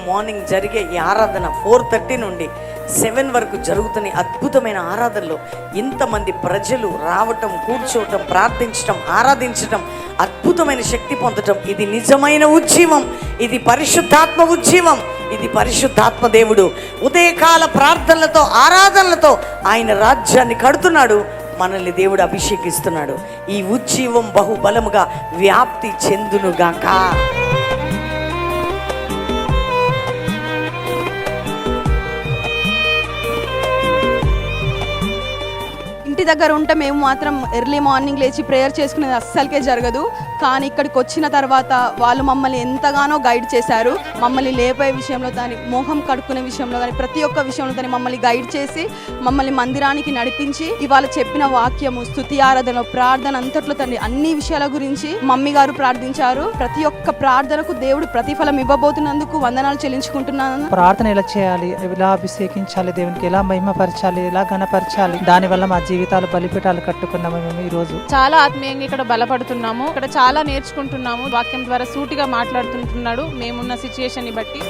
Morning జరిగే ఈ ఆరాధన 4:30 నుండి 7 వరకు జరుగుతున్న అద్భుతమైన ఆరాధనలో ఇంతమంది ప్రజలు రావటం, కూర్చోవటం, ప్రార్థించటం, ఆరాధించటం, అద్భుతమైన శక్తి పొందటం, ఇది నిజమైన ఉజ్జీవం, ఇది పరిశుద్ధాత్మ ఉజ్జీవం, ఇది పరిశుద్ధాత్మ దేవుడు ఉదయకాల ప్రార్థనలతో, ఆరాధనలతో ఆయన రాజ్యాన్ని కడుతున్నాడు. మనల్ని దేవుడు అభిషేకిస్తున్నాడు. ఈ ఉజ్జీవం బహుబలముగా వ్యాప్తి చెందునుగాక. ఇంటి దగ్గర ఉంటే మేము మాత్రం ఎర్లీ మార్నింగ్ లేచి ప్రేయర్ చేసుకునేది అస్సలకే జరగదు. కానీ ఇక్కడికి వచ్చిన తర్వాత వాళ్ళు మమ్మల్ని ఎంతగానో గైడ్ చేశారు. మమ్మల్ని లేపే విషయంలో కానీ, మోహం కడుక్కునే విషయంలో కానీ, ప్రతి ఒక్క విషయంలో కానీ మమ్మల్ని గైడ్ చేసి మమ్మల్ని మందిరానికి నడిపించి ఇవాళ చెప్పిన వాక్యము, స్తుతి, ఆరాధన, ప్రార్థన అంతట్లో తండ్రి అన్ని విషయాల గురించి మమ్మీ గారు ప్రార్థించారు. ప్రతి ఒక్క ప్రార్థనకు దేవుడు ప్రతిఫలం ఇవ్వబోతున్నందుకు వందనాలు చెల్లించుకుంటున్నాను. ప్రార్థన ఎలా చేయాలి, ఎలా అభిషేకించాలి, దేవునికి ఎలా మహిమపరచాలి, ఎలా ఘనపరచాలి, దానివల్ల మా జీవితాలు బలిపీఠాలు కట్టుకున్నాము. మేము ఈ రోజు చాలా ఆత్మీయంగా ఇక్కడ బలపడుతున్నాము. ఇక్కడ చాలా నేర్చుకుంటున్నాము. వాక్యం ద్వారా సూటిగా మాట్లాడుతుంటున్నాడు మేమున్న సిచ్యుయేషన్ ని బట్టి.